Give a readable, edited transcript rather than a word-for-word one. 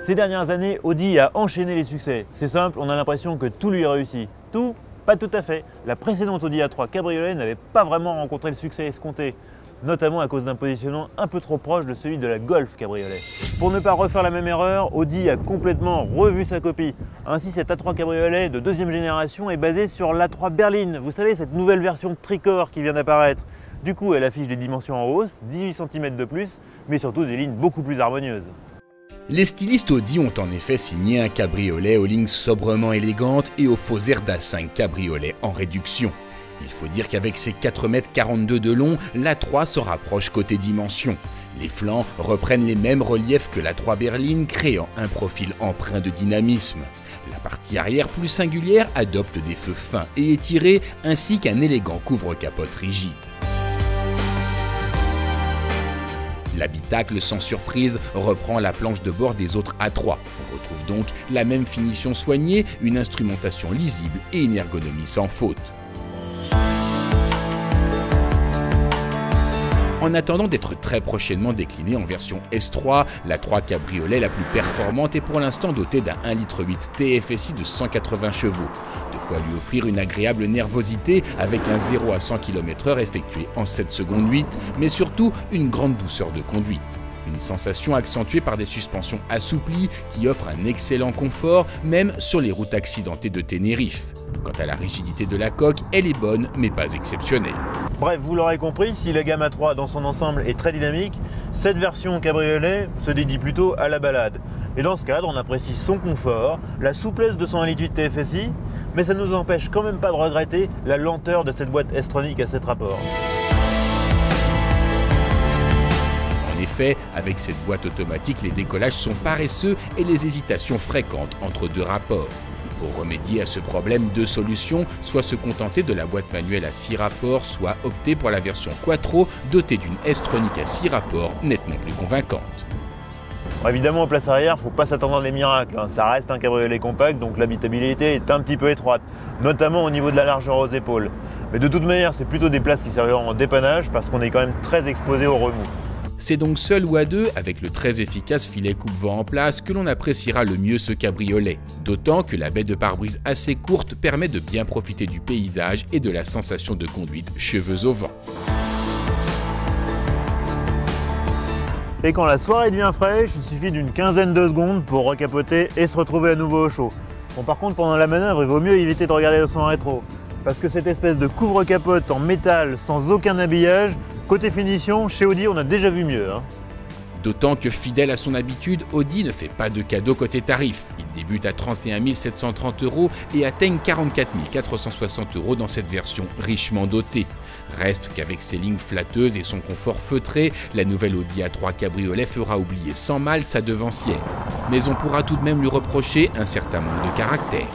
Ces dernières années, Audi a enchaîné les succès. C'est simple, on a l'impression que tout lui est réussi. Tout? Pas tout à fait. La précédente Audi A3 Cabriolet n'avait pas vraiment rencontré le succès escompté, notamment à cause d'un positionnement un peu trop proche de celui de la Golf Cabriolet. Pour ne pas refaire la même erreur, Audi a complètement revu sa copie. Ainsi, cette A3 Cabriolet de deuxième génération est basée sur l'A3 Berline. Vous savez, cette nouvelle version tricorps qui vient d'apparaître. Du coup, elle affiche des dimensions en hausse, 18 cm de plus, mais surtout des lignes beaucoup plus harmonieuses. Les stylistes Audi ont en effet signé un cabriolet aux lignes sobrement élégantes et au faux air d'A5 cabriolet en réduction. Il faut dire qu'avec ses 4,42 m de long, l'A3 se rapproche côté dimension. Les flancs reprennent les mêmes reliefs que l'A3 berline, créant un profil empreint de dynamisme. La partie arrière, plus singulière, adopte des feux fins et étirés, ainsi qu'un élégant couvre-capote rigide. L'habitacle, sans surprise, reprend la planche de bord des autres A3. On retrouve donc la même finition soignée, une instrumentation lisible et une ergonomie sans faute. En attendant d'être très prochainement déclinée en version S3, la 3 Cabriolet la plus performante est pour l'instant dotée d'un 1,8 litre TFSI de 180 chevaux. De quoi lui offrir une agréable nervosité avec un 0 à 100 km/h effectué en 7 secondes 8, mais surtout une grande douceur de conduite. Une sensation accentuée par des suspensions assouplies qui offrent un excellent confort, même sur les routes accidentées de Tenerife. Quant à la rigidité de la coque, elle est bonne, mais pas exceptionnelle. Bref, vous l'aurez compris, si la gamme A3 dans son ensemble est très dynamique, cette version cabriolet se dédie plutôt à la balade. Et dans ce cadre, on apprécie son confort, la souplesse de son 1,8 litre TFSI, mais ça ne nous empêche quand même pas de regretter la lenteur de cette boîte S-tronique à 7 rapports. En effet, avec cette boîte automatique, les décollages sont paresseux et les hésitations fréquentes entre deux rapports. Pour remédier à ce problème, deux solutions, soit se contenter de la boîte manuelle à 6 rapports, soit opter pour la version Quattro dotée d'une S-tronique à 6 rapports nettement plus convaincante. Bon, évidemment, en place arrière, il ne faut pas s'attendre à des miracles. Ça reste un cabriolet compact, donc l'habitabilité est un petit peu étroite, notamment au niveau de la largeur aux épaules. Mais de toute manière, c'est plutôt des places qui serviront en dépannage parce qu'on est quand même très exposé aux remous. C'est donc seul ou à deux, avec le très efficace filet coupe-vent en place, que l'on appréciera le mieux ce cabriolet. D'autant que la baie de pare-brise assez courte permet de bien profiter du paysage et de la sensation de conduite cheveux au vent. Et quand la soirée devient fraîche, il suffit d'une quinzaine de secondes pour recapoter et se retrouver à nouveau au chaud. Bon, par contre, pendant la manœuvre, il vaut mieux éviter de regarder son rétro, parce que cette espèce de couvre-capote en métal sans aucun habillage, côté finition, chez Audi, on a déjà vu mieux. D'autant que, fidèle à son habitude, Audi ne fait pas de cadeau côté tarif. Il débute à 31 730 € et atteigne 44 460 € dans cette version richement dotée. Reste qu'avec ses lignes flatteuses et son confort feutré, la nouvelle Audi A3 Cabriolet fera oublier sans mal sa devancière. Mais on pourra tout de même lui reprocher un certain manque de caractère.